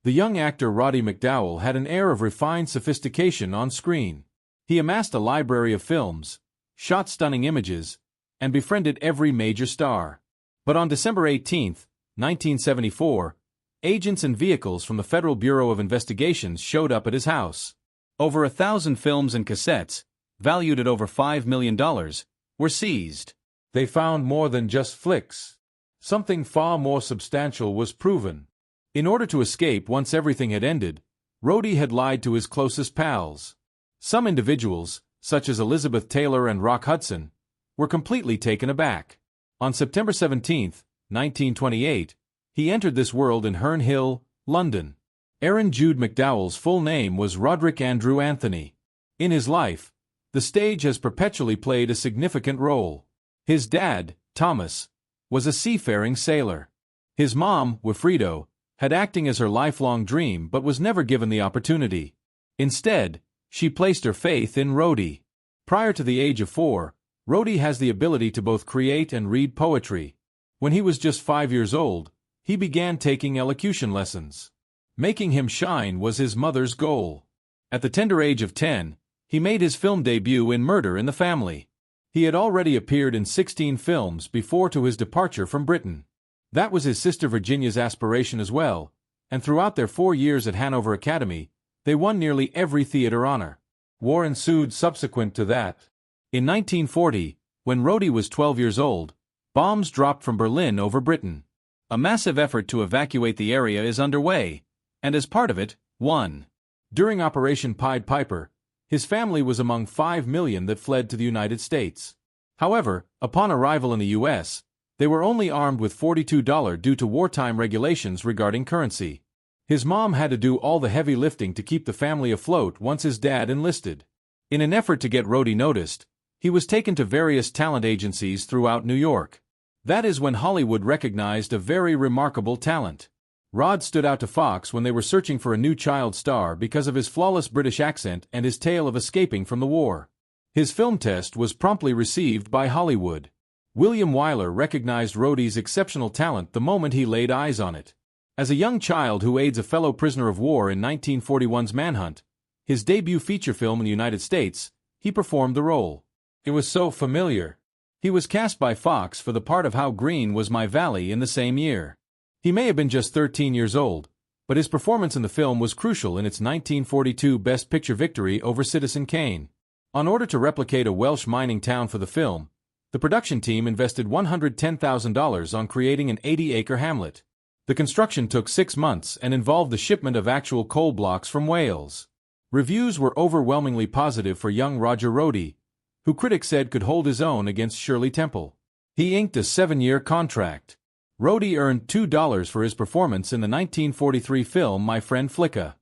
The young actor Roddy McDowall had an air of refined sophistication on screen. He amassed a library of films, shot stunning images, and befriended every major star. But on December 18, 1974, agents and vehicles from the Federal Bureau of Investigations showed up at his house. Over 1,000 films and cassettes, valued at over $5 million, were seized. They found more than just flicks. Something far more substantial was proven. In order to escape once everything had ended, Rody had lied to his closest pals. Some individuals, such as Elizabeth Taylor and Rock Hudson, were completely taken aback. On September 17, 1928, he entered this world in Hearn Hill, London. Jude McDowall's full name was Rodrik Andrew Anthony. In his life, the stage has perpetually played a significant role. His dad, Thomas, was a seafaring sailor. His mom, Wilfredo, had acting as her lifelong dream but was never given the opportunity. Instead, she placed her faith in Rody. Prior to the age of 4, Rody has the ability to both create and read poetry. When he was just 5 years old, he began taking elocution lessons. Making him shine was his mother's goal. At the tender age of 10, he made his film debut in Murder in the Family. He had already appeared in 16 films before to his departure from Britain. That was his sister Virginia's aspiration as well, and throughout their 4 years at Hanover Academy, they won nearly every theater honor. War ensued subsequent to that. In 1940, when Rody was 12 years old, bombs dropped from Berlin over Britain. A massive effort to evacuate the area is underway, and as part of it, during Operation Pied Piper, his family was among 5 million that fled to the United States. However, upon arrival in the U.S., they were only armed with $42 due to wartime regulations regarding currency. His mom had to do all the heavy lifting to keep the family afloat once his dad enlisted. In an effort to get Rody noticed, he was taken to various talent agencies throughout New York. That is when Hollywood recognized a very remarkable talent. Rod stood out to Fox when they were searching for a new child star because of his flawless British accent and his tale of escaping from the war. His film test was promptly received by Hollywood. William Wyler recognized Rody's exceptional talent the moment he laid eyes on it. As a young child who aids a fellow prisoner of war in 1941's Manhunt, his debut feature film in the United States, he performed the role. It was so familiar. He was cast by Fox for the part of How Green Was My Valley in the same year. He may have been just 13 years old, but his performance in the film was crucial in its 1942 Best Picture victory over Citizen Kane. In order to replicate a Welsh mining town for the film, the production team invested $110,000 on creating an 80-acre hamlet. The construction took 6 months and involved the shipment of actual coal blocks from Wales. Reviews were overwhelmingly positive for young Roger Rody, who critics said could hold his own against Shirley Temple. He inked a 7-year contract. Rody earned $2 for his performance in the 1943 film My Friend Flicka.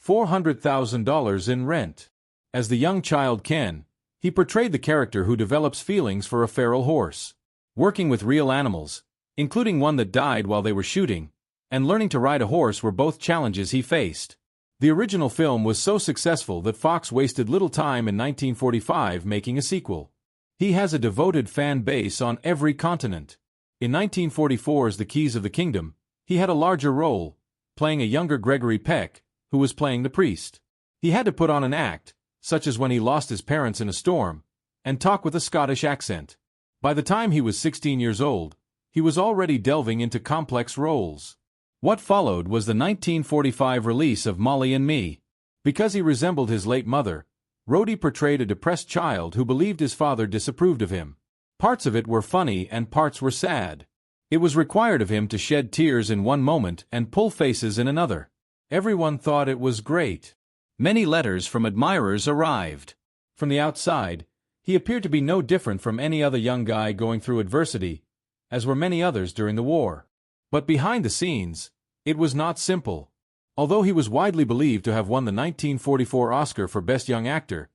$400,000 in rent. As the young child Ken, he portrayed the character who develops feelings for a feral horse. Working with real animals, including one that died while they were shooting, and learning to ride a horse were both challenges he faced. The original film was so successful that Fox wasted little time in 1945 making a sequel. He has a devoted fan base on every continent. In 1944's The Keys of the Kingdom, he had a larger role, playing a younger Gregory Peck, who was playing the priest. He had to put on an act, such as when he lost his parents in a storm, and talk with a Scottish accent. By the time he was 16 years old, he was already delving into complex roles. What followed was the 1945 release of Molly and Me. Because he resembled his late mother, Rody portrayed a depressed child who believed his father disapproved of him. Parts of it were funny and parts were sad. It was required of him to shed tears in one moment and pull faces in another. Everyone thought it was great. Many letters from admirers arrived. From the outside, he appeared to be no different from any other young guy going through adversity, as were many others during the war. But behind the scenes, it was not simple. Although he was widely believed to have won the 1944 Oscar for Best Young Actor,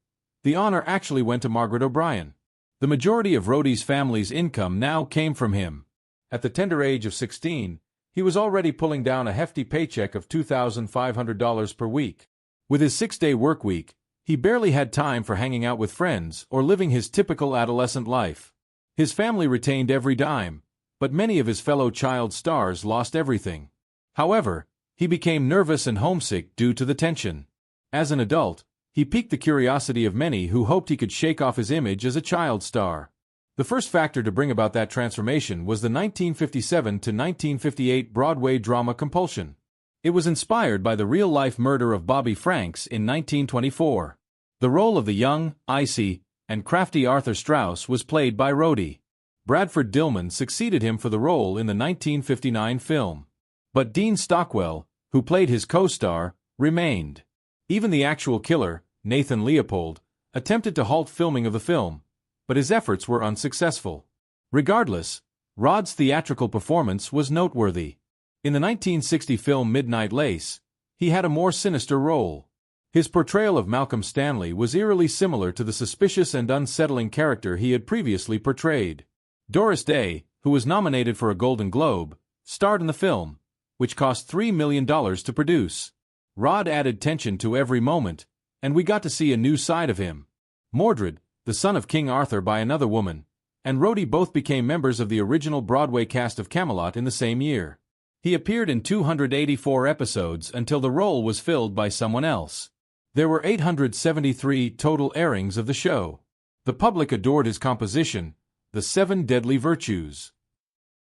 the honor actually went to Margaret O'Brien. The majority of Rody's family's income now came from him. At the tender age of 16, he was already pulling down a hefty paycheck of $2,500 per week. With his 6-day work week, he barely had time for hanging out with friends or living his typical adolescent life. His family retained every dime, but many of his fellow child stars lost everything. However, He became nervous and homesick due to the tension. As an adult, he piqued the curiosity of many who hoped he could shake off his image as a child star. The first factor to bring about that transformation was the 1957 to 1958 Broadway drama Compulsion. It was inspired by the real-life murder of Bobby Franks in 1924. The role of the young, icy, and crafty Arthur Strauss was played by Rody. Bradford Dillman succeeded him for the role in the 1959 film. But Dean Stockwell, who played his co-star, remained. Even the actual killer, Nathan Leopold, attempted to halt filming of the film, but his efforts were unsuccessful. Regardless, Rod's theatrical performance was noteworthy. In the 1960 film Midnight Lace, he had a more sinister role. His portrayal of Malcolm Stanley was eerily similar to the suspicious and unsettling character he had previously portrayed. Doris Day, who was nominated for a Golden Globe, starred in the film, which cost $3 million to produce. Rod added tension to every moment, and we got to see a new side of him. Mordred, the son of King Arthur by another woman, and Rody both became members of the original Broadway cast of Camelot in the same year. He appeared in 284 episodes until the role was filled by someone else. There were 873 total airings of the show. The public adored his composition, The Seven Deadly Virtues.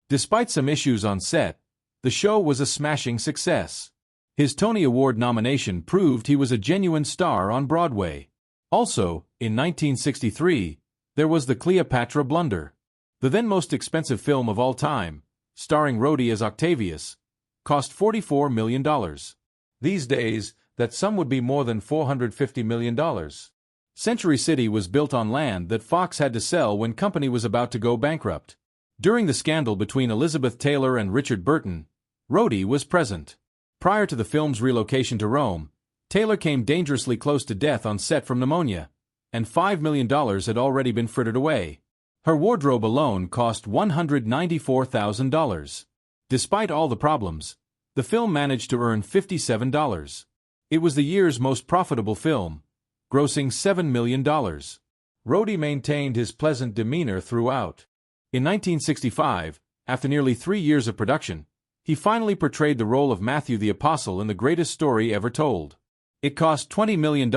Despite some issues on set, the show was a smashing success. His Tony Award nomination proved he was a genuine star on Broadway. Also, in 1963, there was The Cleopatra Blunder. The then most expensive film of all time, starring Rody as Octavius, cost $44 million. These days, that sum would be more than $450 million. Century City was built on land that Fox had to sell when company was about to go bankrupt. During the scandal between Elizabeth Taylor and Richard Burton, Rody was present. Prior to the film's relocation to Rome, Taylor came dangerously close to death on set from pneumonia, and $5 million had already been frittered away. Her wardrobe alone cost $194,000. Despite all the problems, the film managed to earn $57. It was the year's most profitable film, grossing $7 million. Rody maintained his pleasant demeanor throughout. In 1965, after nearly 3 years of production, he finally portrayed the role of Matthew the Apostle in The Greatest Story Ever Told. It cost $20 million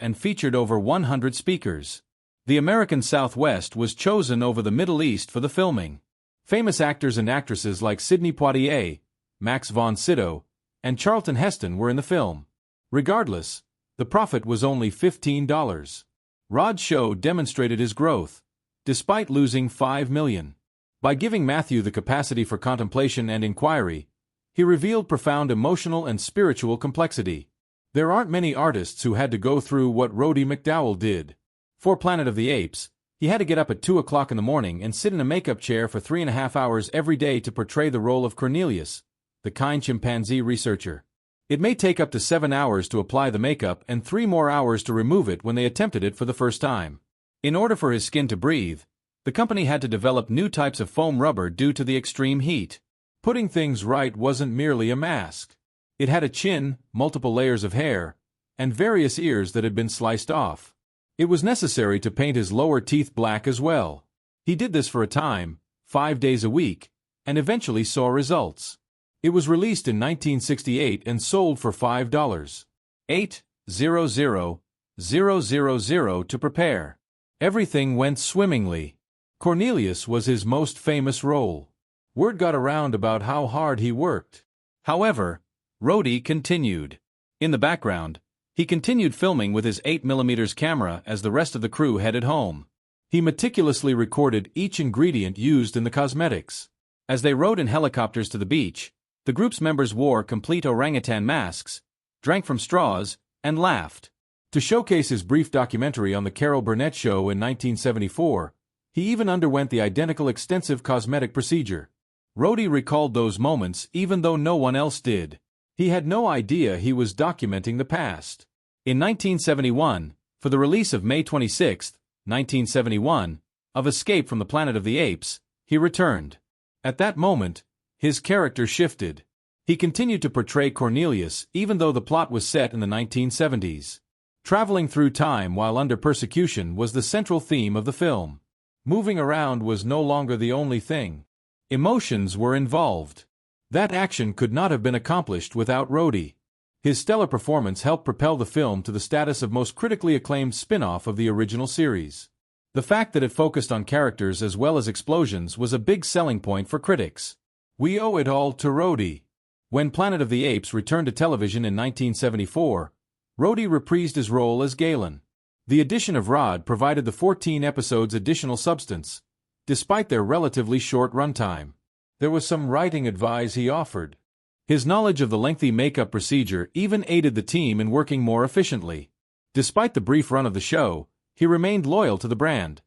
and featured over 100 speakers. The American Southwest was chosen over the Middle East for the filming. Famous actors and actresses like Sidney Poitier, Max von Sydow, and Charlton Heston were in the film. Regardless, the profit was only $15. Rod's show demonstrated his growth, despite losing $5 million. By giving Matthew the capacity for contemplation and inquiry, he revealed profound emotional and spiritual complexity. There aren't many artists who had to go through what Roddy McDowall did. For Planet of the Apes, he had to get up at 2 o'clock in the morning and sit in a makeup chair for 3.5 hours every day to portray the role of Cornelius, the kind chimpanzee researcher. It may take up to 7 hours to apply the makeup and 3 more hours to remove it when they attempted it for the first time. In order for his skin to breathe, the company had to develop new types of foam rubber due to the extreme heat. Putting things right wasn't merely a mask. It had a chin, multiple layers of hair, and various ears that had been sliced off. It was necessary to paint his lower teeth black as well. He did this for a time, 5 days a week, and eventually saw results. It was released in 1968 and sold for $5. 8,000,000 to prepare. Everything went swimmingly. Cornelius was his most famous role. Word got around about how hard he worked. However, Rody continued. In the background, he continued filming with his 8mm camera as the rest of the crew headed home. He meticulously recorded each ingredient used in the cosmetics. As they rode in helicopters to the beach, the group's members wore complete orangutan masks, drank from straws, and laughed. To showcase his brief documentary on the Carol Burnett Show in 1974, he even underwent the identical extensive cosmetic procedure. Rody recalled those moments even though no one else did. He had no idea he was documenting the past. In 1971, for the release of May 26, 1971, of Escape from the Planet of the Apes, he returned. At that moment, his character shifted. He continued to portray Cornelius even though the plot was set in the 1970s. Traveling through time while under persecution was the central theme of the film. Moving around was no longer the only thing. Emotions were involved. That action could not have been accomplished without Rody. His stellar performance helped propel the film to the status of most critically acclaimed spin-off of the original series. The fact that it focused on characters as well as explosions was a big selling point for critics. We owe it all to Rody. When Planet of the Apes returned to television in 1974, Rody reprised his role as Galen. The addition of Rod provided the 14 episodes additional substance, despite their relatively short runtime. There was some writing advice he offered. His knowledge of the lengthy makeup procedure even aided the team in working more efficiently. Despite the brief run of the show, he remained loyal to the brand,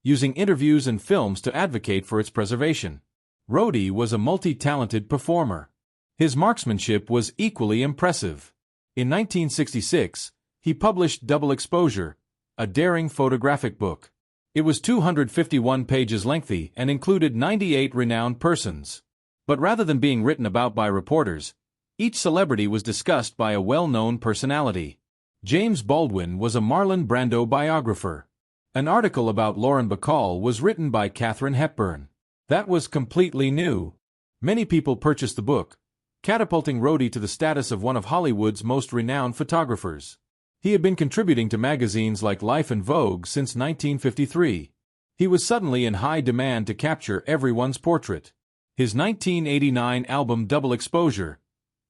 using interviews and films to advocate for its preservation. Rody was a multi-talented performer. His marksmanship was equally impressive. In 1966, he published Double Exposure, a daring photographic book. It was 251 pages lengthy and included 98 renowned persons. But rather than being written about by reporters, each celebrity was discussed by a well-known personality. James Baldwin was a Marlon Brando biographer. An article about Lauren Bacall was written by Katharine Hepburn. That was completely new. Many people purchased the book, catapulting Rody to the status of one of Hollywood's most renowned photographers. He had been contributing to magazines like Life and Vogue since 1953. He was suddenly in high demand to capture everyone's portrait. His 1989 album Double Exposure,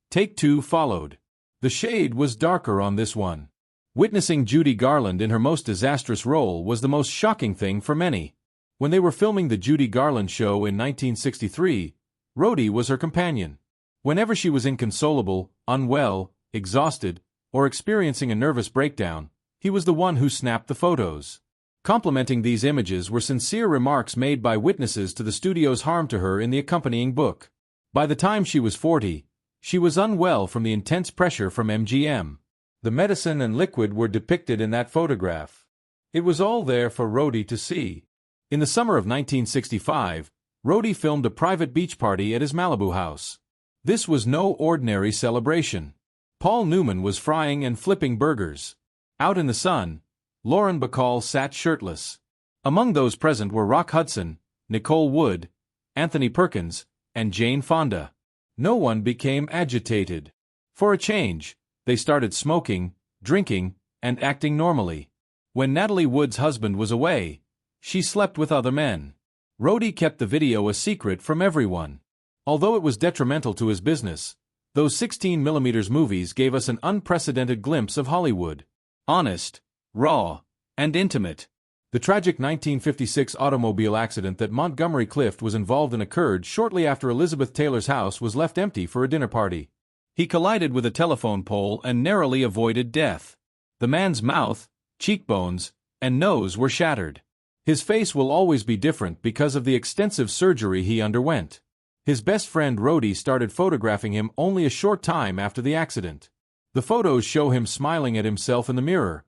Take Two, followed. The shade was darker on this one. Witnessing Judy Garland in her most disastrous role was the most shocking thing for many. When they were filming The Judy Garland Show in 1963, Rody was her companion. Whenever she was inconsolable, unwell, exhausted, or experiencing a nervous breakdown, he was the one who snapped the photos. Complementing these images were sincere remarks made by witnesses to the studio's harm to her in the accompanying book. By the time she was 40, she was unwell from the intense pressure from MGM. The medicine and liquid were depicted in that photograph. It was all there for Rody to see. In the summer of 1965, Rody filmed a private beach party at his Malibu house. This was no ordinary celebration. Paul Newman was frying and flipping burgers. Out in the sun, Lauren Bacall sat shirtless. Among those present were Rock Hudson, Nicole Wood, Anthony Perkins, and Jane Fonda. No one became agitated. For a change, they started smoking, drinking, and acting normally. When Natalie Wood's husband was away, she slept with other men. Rody kept the video a secret from everyone. Although it was detrimental to his business, those 16mm movies gave us an unprecedented glimpse of Hollywood. Honest, raw, and intimate. The tragic 1956 automobile accident that Montgomery Clift was involved in occurred shortly after Elizabeth Taylor's house was left empty for a dinner party. He collided with a telephone pole and narrowly avoided death. The man's mouth, cheekbones, and nose were shattered. His face will always be different because of the extensive surgery he underwent. His best friend Rody started photographing him only a short time after the accident. The photos show him smiling at himself in the mirror,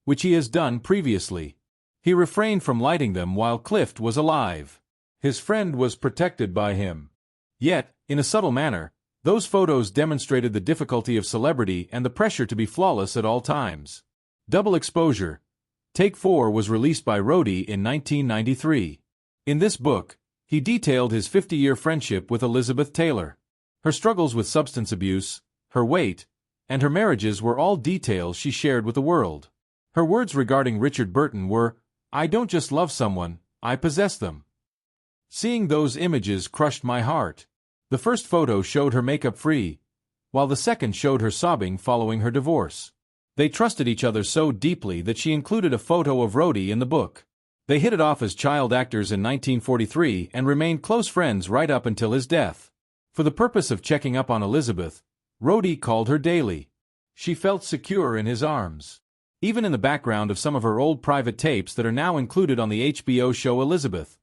which he has done previously. He refrained from lighting them while Clift was alive. His friend was protected by him. Yet, in a subtle manner, those photos demonstrated the difficulty of celebrity and the pressure to be flawless at all times. Double Exposure, Take 4 was released by Rody in 1993. In this book, he detailed his 50-year friendship with Elizabeth Taylor. Her struggles with substance abuse, her weight, and her marriages were all details she shared with the world. Her words regarding Richard Burton were, "I don't just love someone, I possess them." Seeing those images crushed my heart. The first photo showed her makeup-free, while the second showed her sobbing following her divorce. They trusted each other so deeply that she included a photo of Rody in the book. They hit it off as child actors in 1943 and remained close friends right up until his death. For the purpose of checking up on Elizabeth, Rody called her daily. She felt secure in his arms. Even in the background of some of her old private tapes that are now included on the HBO show Elizabeth,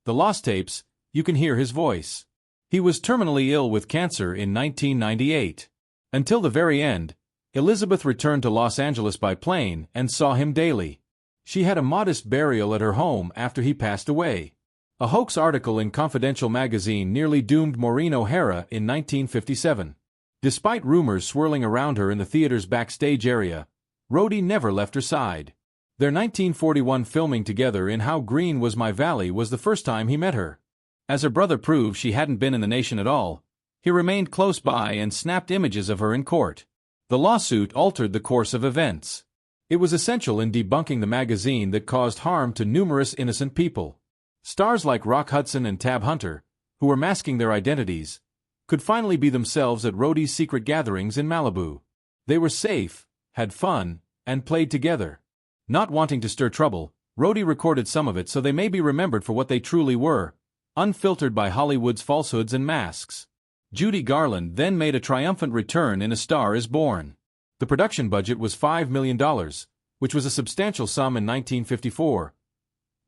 the Lost Tapes, you can hear his voice. He was terminally ill with cancer in 1998. Until the very end, Elizabeth returned to Los Angeles by plane and saw him daily. She had a modest burial at her home after he passed away. A hoax article in Confidential magazine nearly doomed Maureen O'Hara in 1957. Despite rumors swirling around her in the theater's backstage area, Rody never left her side. Their 1941 filming together in How Green Was My Valley was the first time he met her. As her brother proved she hadn't been in the nation at all, He remained close by and snapped images of her in court. The lawsuit altered the course of events. It was essential in debunking the magazine that caused harm to numerous innocent people. Stars like Rock Hudson and Tab Hunter, who were masking their identities, could finally be themselves at Rody's secret gatherings in Malibu. They were safe, had fun, and played together. Not wanting to stir trouble, Rody recorded some of it so they may be remembered for what they truly were, unfiltered by Hollywood's falsehoods and masks. Judy Garland then made a triumphant return in A Star Is Born. The production budget was $5 million, which was a substantial sum in 1954.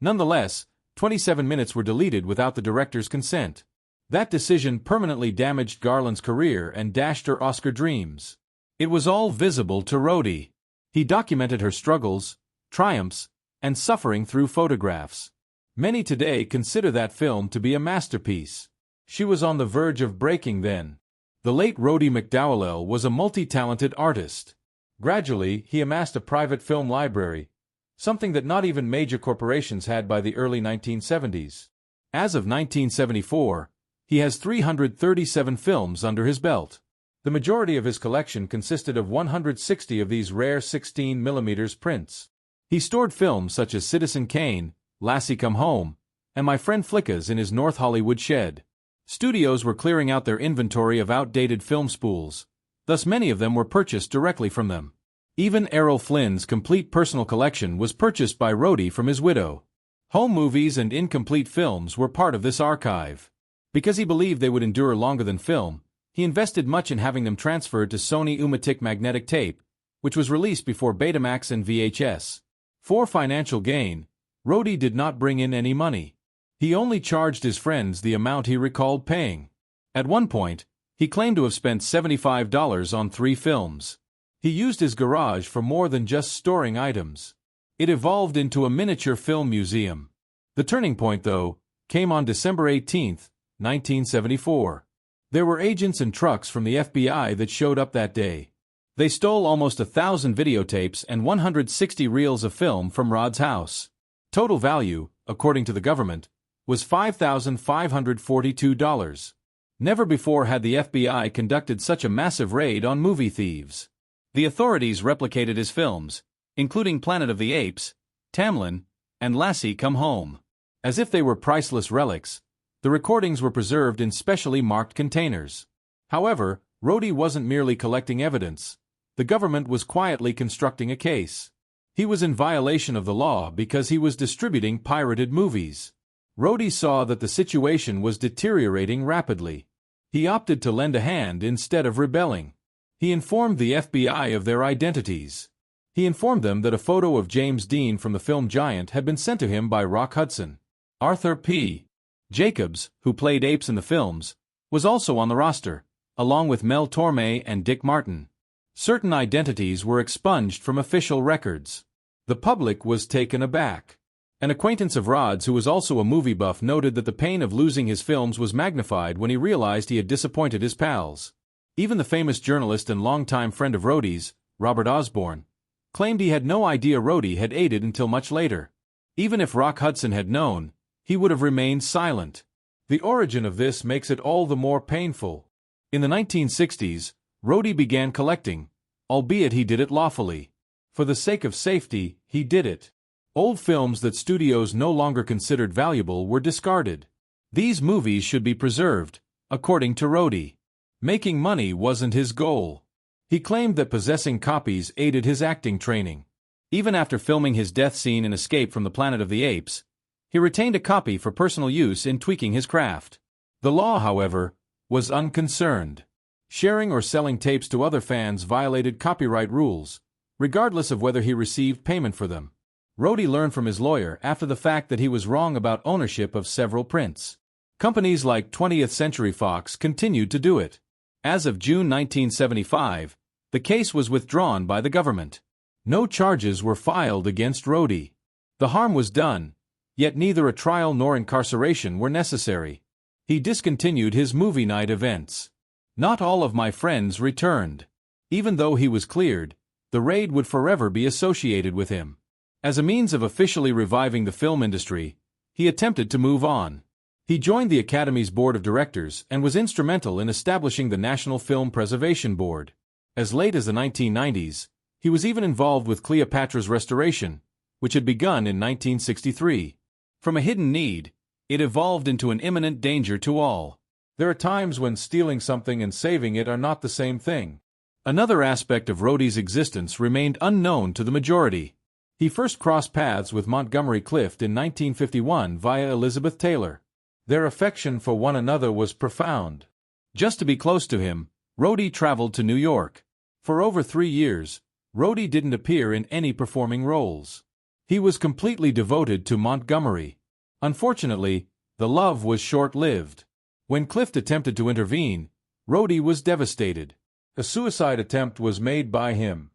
Nonetheless, 27 minutes were deleted without the director's consent. That decision permanently damaged Garland's career and dashed her Oscar dreams. It was all visible to Rody. He documented her struggles, triumphs, and suffering through photographs. Many today consider that film to be a masterpiece. She was on the verge of breaking then. The late Roddy McDowall was a multi-talented artist. Gradually, he amassed a private film library, something that not even major corporations had by the early 1970s. As of 1974, he has 337 films under his belt. The majority of his collection consisted of 160 of these rare 16mm prints. He stored films such as Citizen Kane, Lassie Come Home, and My Friend Flicka's in his North Hollywood shed. Studios were clearing out their inventory of outdated film spools, thus many of them were purchased directly from them. Even Errol Flynn's complete personal collection was purchased by Rody from his widow. Home movies and incomplete films were part of this archive. Because he believed they would endure longer than film, he invested much in having them transferred to Sony Umatic magnetic tape, which was released before Betamax and VHS. For financial gain, Rody did not bring in any money. He only charged his friends the amount he recalled paying. At one point, he claimed to have spent $75 on 3 films. He used his garage for more than just storing items. It evolved into a miniature film museum. The turning point, though, came on December 18, 1974. There were agents and trucks from the FBI that showed up that day. They stole almost 1,000 videotapes and 160 reels of film from Rod's house. Total value, according to the government, was $5,542. Never before had the FBI conducted such a massive raid on movie thieves. The authorities replicated his films, including Planet of the Apes, Tamlin, and Lassie Come Home. As if they were priceless relics, the recordings were preserved in specially marked containers. However, Rody wasn't merely collecting evidence. The government was quietly constructing a case. He was in violation of the law because he was distributing pirated movies. Rody saw that the situation was deteriorating rapidly. He opted to lend a hand instead of rebelling. He informed the FBI of their identities. He informed them that a photo of James Dean from the film Giant had been sent to him by Rock Hudson. Arthur P. Jacobs, who played apes in the films, was also on the roster, along with Mel Torme and Dick Martin. Certain identities were expunged from official records. The public was taken aback. An acquaintance of Rod's who was also a movie buff noted that the pain of losing his films was magnified when he realized he had disappointed his pals. Even the famous journalist and longtime friend of Rody's, Robert Osborne, claimed he had no idea Rody had aided until much later. Even if Rock Hudson had known, he would have remained silent. The origin of this makes it all the more painful. In the 1960s, Rody began collecting, albeit he did it lawfully. For the sake of safety, he did it. Old films that studios no longer considered valuable were discarded. These movies should be preserved, according to Rody. Making money wasn't his goal. He claimed that possessing copies aided his acting training. Even after filming his death scene in Escape from the Planet of the Apes, he retained a copy for personal use in tweaking his craft. The law, however, was unconcerned. Sharing or selling tapes to other fans violated copyright rules, regardless of whether he received payment for them. Rody learned from his lawyer after the fact that he was wrong about ownership of several prints. Companies like 20th Century Fox continued to do it. As of June 1975, the case was withdrawn by the government. No charges were filed against Rody. The harm was done, yet neither a trial nor incarceration were necessary. He discontinued his movie night events. Not all of my friends returned. Even though he was cleared, the raid would forever be associated with him. As a means of officially reviving the film industry, he attempted to move on. He joined the Academy's board of directors and was instrumental in establishing the National Film Preservation Board. As late as the 1990s, he was even involved with Cleopatra's restoration, which had begun in 1963. From a hidden need, it evolved into an imminent danger to all. There are times when stealing something and saving it are not the same thing. Another aspect of Rody's existence remained unknown to the majority. He first crossed paths with Montgomery Clift in 1951 via Elizabeth Taylor. Their affection for one another was profound. Just to be close to him, Rody traveled to New York. For over 3 years, Rody didn't appear in any performing roles. He was completely devoted to Montgomery. Unfortunately, the love was short-lived. When Clift attempted to intervene, Rody was devastated. A suicide attempt was made by him.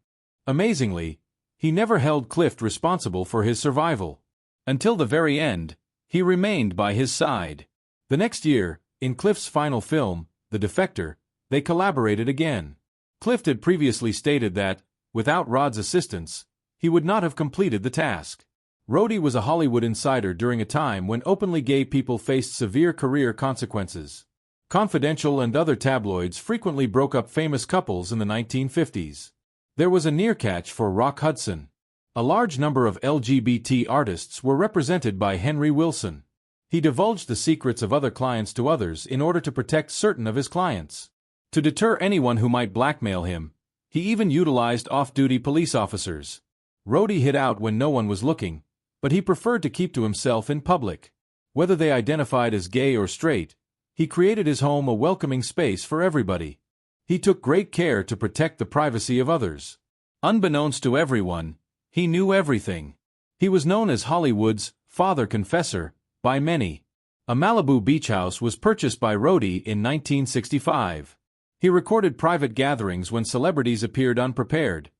Amazingly, he never held Clift responsible for his survival. Until the very end, he remained by his side. The next year, in Clift's final film, The Defector, they collaborated again. Clift had previously stated that, without Rod's assistance, he would not have completed the task. Rody was a Hollywood insider during a time when openly gay people faced severe career consequences. Confidential and other tabloids frequently broke up famous couples in the 1950s. There was a near catch for Rock Hudson. A large number of LGBT artists were represented by Henry Wilson. He divulged the secrets of other clients to others in order to protect certain of his clients. To deter anyone who might blackmail him, he even utilized off-duty police officers. Rody hid out when no one was looking, but he preferred to keep to himself in public. Whether they identified as gay or straight, he created his home a welcoming space for everybody. He took great care to protect the privacy of others. Unbeknownst to everyone, he knew everything. He was known as Hollywood's father confessor by many. A Malibu beach house was purchased by Rody in 1965. He recorded private gatherings when celebrities appeared unprepared,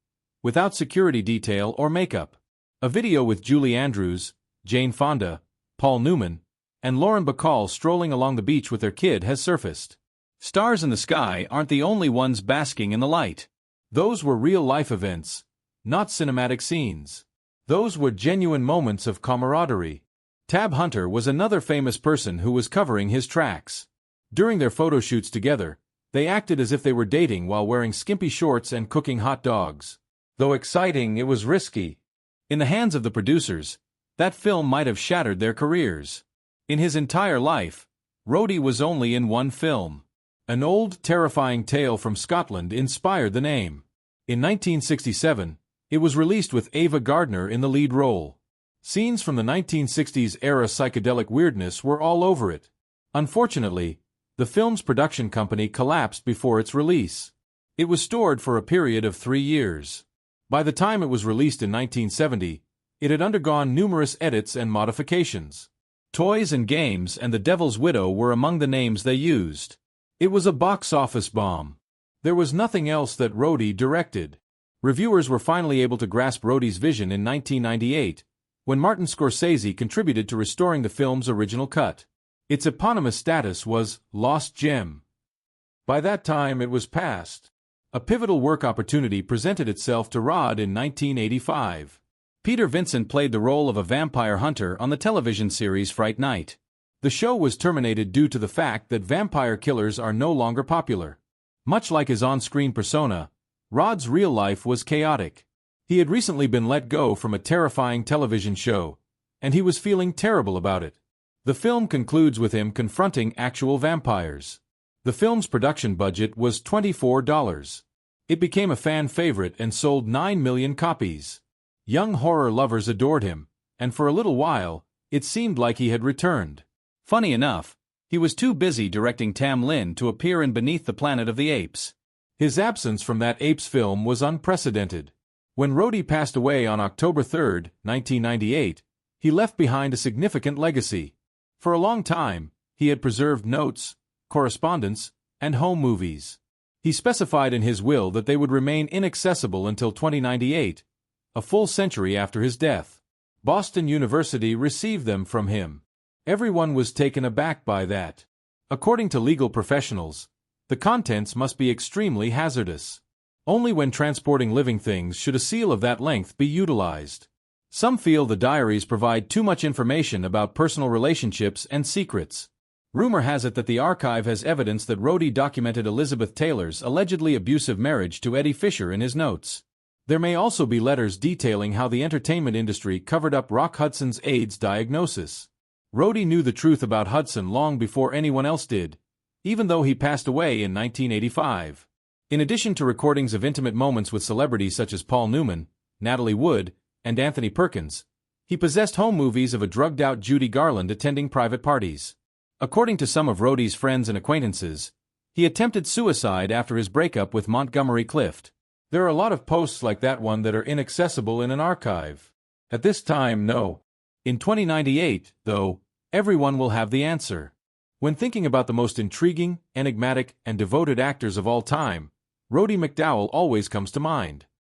without security detail or makeup. A video with Julie Andrews, Jane Fonda, Paul Newman, and Lauren Bacall strolling along the beach with their kid has surfaced. Stars in the sky aren't the only ones basking in the light. Those were real-life events, not cinematic scenes. Those were genuine moments of camaraderie. Tab Hunter was another famous person who was covering his tracks. During their photo shoots together, they acted as if they were dating while wearing skimpy shorts and cooking hot dogs. Though exciting, it was risky. In the hands of the producers, that film might have shattered their careers. In his entire life, Rody was only in one film. An old, terrifying tale from Scotland inspired the name. In 1967, it was released with Ava Gardner in the lead role. Scenes from the 1960s-era psychedelic weirdness were all over it. Unfortunately, the film's production company collapsed before its release. It was stored for a period of 3 years. By the time it was released in 1970, it had undergone numerous edits and modifications. Toys and Games and The Devil's Widow were among the names they used. It was a box office bomb. There was nothing else that Rody directed. Reviewers were finally able to grasp Rody's vision in 1998, when Martin Scorsese contributed to restoring the film's original cut. Its eponymous status was Lost Gem. By that time it was past. A pivotal work opportunity presented itself to Rod in 1985. Peter Vincent played the role of a vampire hunter on the television series Fright Night. The show was terminated due to the fact that vampire killers are no longer popular. Much like his on-screen persona, Rod's real life was chaotic. He had recently been let go from a terrifying television show, and he was feeling terrible about it. The film concludes with him confronting actual vampires. The film's production budget was $24. It became a fan favorite and sold 9 million copies. Young horror lovers adored him, and for a little while, it seemed like he had returned. Funny enough, he was too busy directing Tam Lin to appear in Beneath the Planet of the Apes. His absence from that Apes film was unprecedented. When Rody passed away on October 3, 1998, he left behind a significant legacy. For a long time, he had preserved notes, correspondence, and home movies. He specified in his will that they would remain inaccessible until 2098, a full century after his death. Boston University received them from him. Everyone was taken aback by that. According to legal professionals, the contents must be extremely hazardous. Only when transporting living things should a seal of that length be utilized. Some feel the diaries provide too much information about personal relationships and secrets. Rumor has it that the archive has evidence that Rody documented Elizabeth Taylor's allegedly abusive marriage to Eddie Fisher in his notes. There may also be letters detailing how the entertainment industry covered up Rock Hudson's AIDS diagnosis. Rody knew the truth about Hudson long before anyone else did, even though he passed away in 1985. In addition to recordings of intimate moments with celebrities such as Paul Newman, Natalie Wood, and Anthony Perkins, he possessed home movies of a drugged-out Judy Garland attending private parties. According to some of Rody's friends and acquaintances, he attempted suicide after his breakup with Montgomery Clift. There are a lot of posts like that one that are inaccessible in an archive. At this time, no. In 2098, though, everyone will have the answer. When thinking about the most intriguing, enigmatic, and devoted actors of all time, Roddy McDowall always comes to mind.